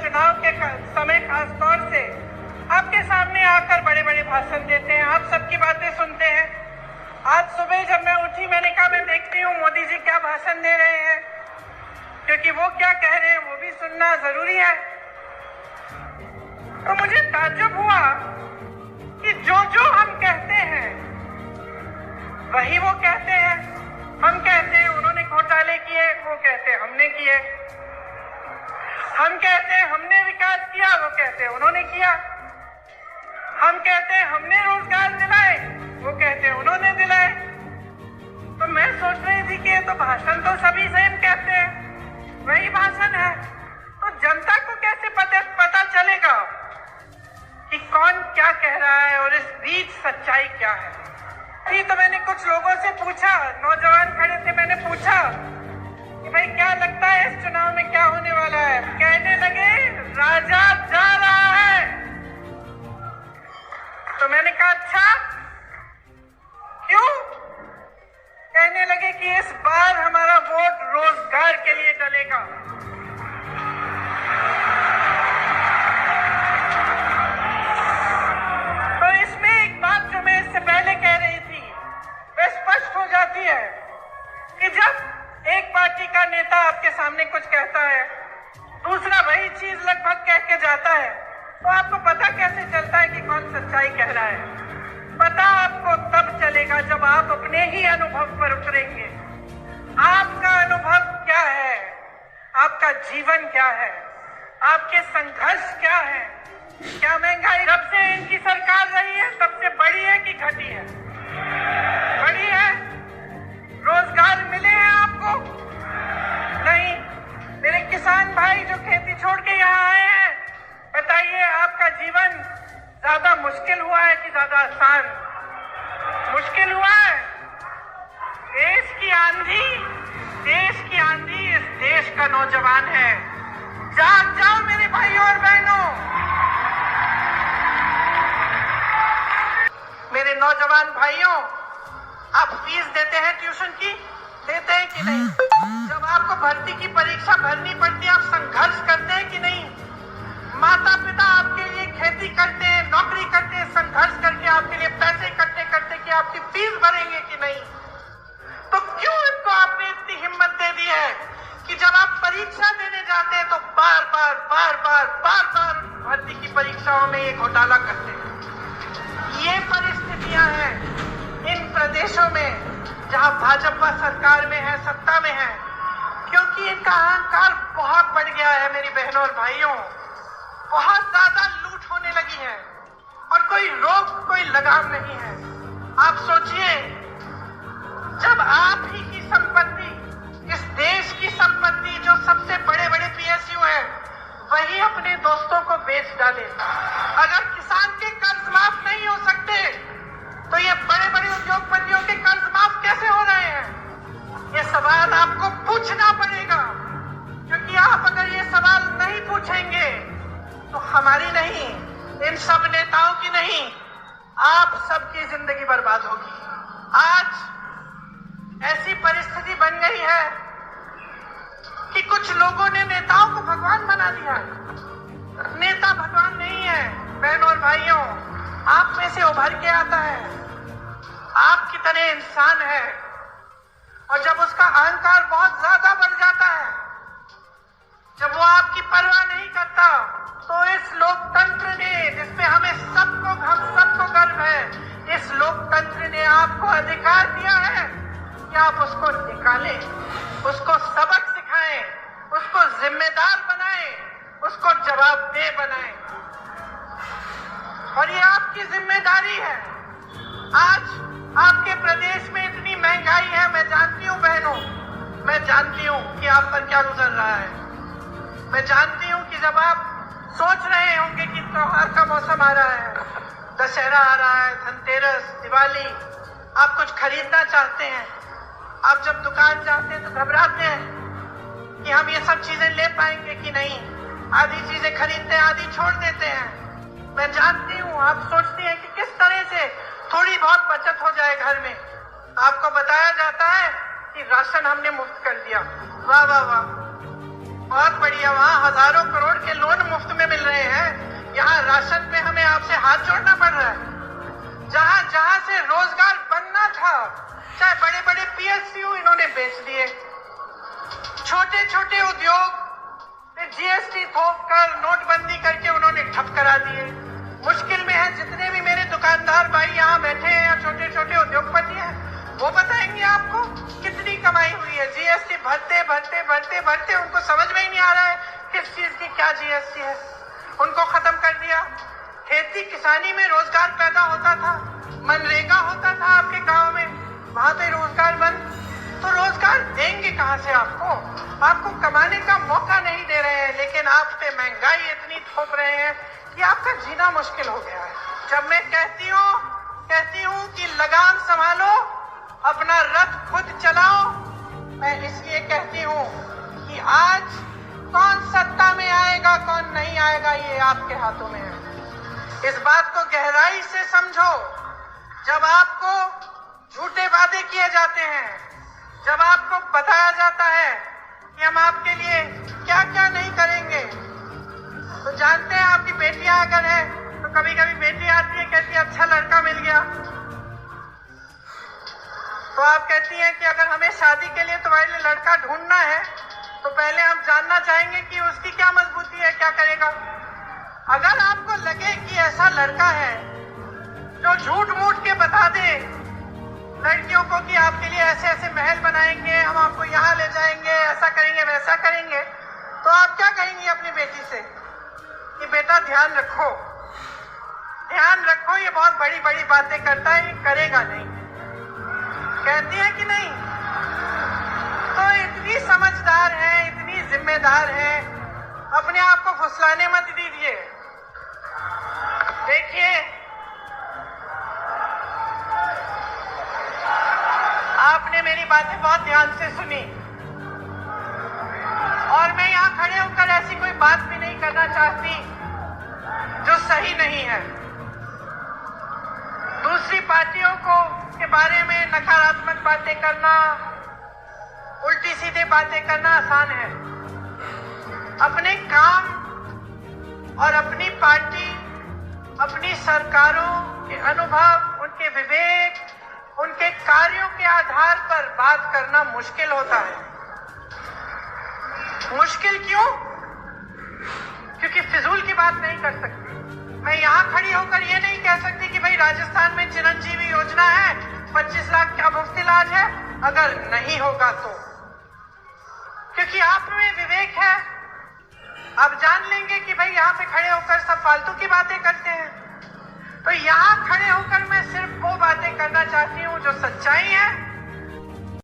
चुनाव के समय खास तौर से आपके सामने आकर बड़े बड़े भाषण देते हैं, आप सबकी बातें सुनते हैं। आज सुबह जब मैं उठी मैंने कहा मैं देखती हूँ मोदी जी क्या भाषण दे रहे हैं, क्योंकि वो क्या कह रहे हैं वो भी सुनना जरूरी है। तो मुझे ताज्जुब हुआ कि जो हम कहते हैं वही वो कहते हैं। हम कहते हैं उन्होंने घोटाले किए, वो कहते हैं हमने किए। हम कहते हैं हमने विकास किया, वो कहते हैं उन्होंने किया। हम कहते हैं हमने रोजगार दिलाए, वो कहते हैं उन्होंने दिलाए। तो मैं सोच रही थी कि ये तो भाषण तो सभी सेम कहते हैं, वही भाषण है। तो जनता को कैसे पता चलेगा कि कौन क्या कह रहा है और इस बीच सच्चाई क्या है? तो मैंने कुछ लोगों से पूछा, नौजवान खड़े थे, मैंने पूछा कि भाई क्या लगता है इस चुनाव में क्या होने वाला है? कहने लगे राजा जा रहा है। तो मैंने कहा अच्छा क्यों? कहने लगे कि इस बार हमारा वोट रोजगार के लिए डलेगा। तो इसमें एक बात जो मैं इससे पहले कह रही थी वह स्पष्ट हो जाती है कि जब एक पार्टी का नेता आपके सामने कुछ कहता है, दूसरा वही चीज लगभग कह के जाता है, तो आपको पता कैसे चलता है कि कौन सच्चाई कह रहा है? पता आपको तब चलेगा जब आप अपने ही अनुभव पर उतरेंगे। आपका अनुभव क्या है? आपका जीवन क्या है? आपके संघर्ष क्या है? क्या महंगाई जब से इनकी सरकार रही है तब से बढ़ी है कि घटी है? बढ़ी है। रोजगार मिले हैं आपको? नहीं। मेरे किसान भाई जो खेती छोड़ के यहाँ आए हैं, बताइए आपका जीवन ज्यादा मुश्किल हुआ है कि ज्यादा आसान? मुश्किल हुआ है। देश की आंधी इस देश का नौजवान है। जाग जाओ मेरे भाइयों और बहनों। मेरे नौजवान भाइयों, आप फीस देते हैं ट्यूशन की? देते हैं कि नहीं? जब आपको भर्ती की परीक्षा भरनी पड़ती है आप संघर्ष करते हैं कि नहीं? माता पिता आपके लिए खेती करते हैं, नौकरी करते हैं, संघर्ष करके आपके लिए पैसे इकट्ठे करते कि आपकी फीस भरेंगे कि नहीं? तो क्यों इनको आपने इतनी हिम्मत दे दी है कि जब आप परीक्षा देने जाते हैं तो बार बार भर्ती की परीक्षाओं में ये घोटाला करते हैं? ये परिस्थितियां हैं इन प्रदेशों में जहां भाजपा सरकार में है, सत्ता में है, क्योंकि इनका अहंकार बहुत बढ़ गया है। मेरी बहनों और भाइयों, बहुत ज्यादा लूट होने लगी है और कोई रोक, कोई लगाम नहीं है। आप सोचिए, जब आप ही की संपत्ति, इस देश की संपत्ति जो सबसे बड़े बड़े पीएसयू हैं, वही अपने दोस्तों को बेच डाले। अगर किसान के कर्ज माफ नहीं हो सकते तो ये बड़े बड़े उद्योगपतियों के कर्ज माफ कैसे हो रहे हैं? ये सवाल आपको पूछना पड़ेगा, क्योंकि आप अगर ये सवाल नहीं पूछेंगे तो हमारी नहीं, इन सब नेताओं की नहीं, आप सबकी जिंदगी बर्बाद होगी। आज ऐसी परिस्थिति बन गई है कि कुछ लोगों ने नेताओं को भगवान बना दिया। नेता भगवान नहीं है। बहनों और भाइयों, आप में से उभर के आता है, आपकी तरह इंसान है, और जब उसका अहंकार बहुत ज्यादा बढ़ जाता है, जब वो आपकी परवाह नहीं करता, तो इस लोकतंत्र ने, जिसमें हम सबको गर्व है, इस लोकतंत्र ने आपको अधिकार दिया है कि आप उसको निकालें, उसको सबक सिखाएं, उसको जिम्मेदार बनाएं, उसको जवाबदेह बनाएं। और ये आपकी जिम्मेदारी है। आज आपके प्रदेश में इतनी महंगाई है, मैं जानती हूँ बहनों, मैं जानती हूँ कि आप पर क्या गुजर रहा है। मैं जानती हूँ कि जब आप सोच रहे होंगे कि त्योहार का मौसम आ रहा है, दशहरा आ रहा है, धनतेरस, दिवाली, आप कुछ खरीदना चाहते हैं, आप जब दुकान जाते हैं तो घबराते हैं कि हम ये सब चीजें ले पाएंगे कि नहीं। आधी चीजें खरीदते हैं, आधी छोड़ देते हैं। मैं जानती हूँ आप सोचती हैं कि किस तरह से थोड़ी बहुत बचत हो जाए घर में। आपको बताया जाता है कि राशन हमने मुफ्त कर दिया। वाह वाह वाह। बहुत बढ़िया, वहाँ हजारों करोड़ के लोन मुफ्त में मिल रहे हैं, यहाँ राशन पे हमें आपसे हाथ जोड़ना पड़ रहा है। जहाँ जहाँ से रोजगार बनना था, चाहे बड़े बड़े पीएसयू इन्होंने बेच दिए, छोटे छोटे उद्योग जीएसटी थोप कर नोटबंदी करके उन्होंने ठप करा दिए। मुश्किल में है जितने भी मेरे दुकानदार भाई यहाँ बैठे हैं या छोटे छोटे उद्योगपति हैं, वो बताएंगे आपको कितनी कमाई हुई है। जीएसटी भरते भरते भरते भरते उनको समझ में ही नहीं आ रहा है किस चीज की क्या जीएसटी है, उनको खत्म कर दिया। खेती किसानी में रोजगार पैदा होता था, मनरेगा होता था आपके गांव में, वहां पे रोजगार बंद। तो रोजगार देंगे कहां से आपको? आपको कमाने का मौका नहीं दे रहे हैं, लेकिन आप पे महंगाई इतनी थोप रहे हैं कि आपका जीना मुश्किल हो गया है। जब मैं कहती हूँ कि लगाम संभालो, अपना रथ खुद चलाओ, मैं इसलिए कहती हूँ कि आज कौन सत्ता में आएगा कौन नहीं आएगा ये आपके हाथों में है। इस बात को गहराई से समझो। जब आपको झूठे वादे किए जाते हैं, जब आपको बताया जाता है कि हम आपके लिए क्या क्या नहीं करेंगे, तो जानते हैं आपकी बेटियां अगर है तो कभी कभी बेटी आती है, कहती है अच्छा लड़का मिल गया, तो आप कहती हैं कि अगर हमें शादी के लिए तुम्हारे लिए लड़का ढूंढना है तो पहले हम जानना चाहेंगे कि उसकी क्या मजबूती है, क्या करेगा। अगर आपको लगे कि ऐसा लड़का है जो झूठ मूठ के बता दे लड़कियों को कि आपके लिए ऐसे ऐसे महल बनाएंगे, हम आपको यहाँ ले जाएंगे, ऐसा करेंगे वैसा करेंगे, तो आप क्या कहेंगी अपनी बेटी से कि बेटा ध्यान रखो, ये बहुत बड़ी बड़ी बातें करता है, ये करेगा नहीं। कहती है कि नहीं? तो इतनी समझदार है, इतनी जिम्मेदार है, अपने आप को फुसलाने मत दीजिए। देखिए, आपने मेरी बातें बहुत ध्यान से सुनी और मैं यहाँ खड़े होकर ऐसी कोई बात भी नहीं करना चाहती जो सही नहीं है। दूसरी पार्टियों को के बारे में नकारात्मक बातें करना, उल्टी सीधे बातें करना आसान है। अपने काम और अपनी पार्टी, अपनी सरकारों के अनुभव, उनके विवेक, उनके कार्यों के आधार पर बात करना मुश्किल होता है। मुश्किल क्यों? क्योंकि फिजूल की बात नहीं कर सकती। मैं यहां खड़ी होकर ये नहीं कह सकती कि भाई राजस्थान में चिरंजीवी योजना है, 25 लाख का मुफ्त इलाज है, अगर नहीं होगा तो। क्योंकि आप में विवेक है, आप जान लेंगे कि भाई यहाँ पे खड़े होकर सब फालतू की बातें करते हैं। तो यहाँ खड़े होकर मैं सिर्फ वो बातें करना चाहती हूँ जो सच्चाई है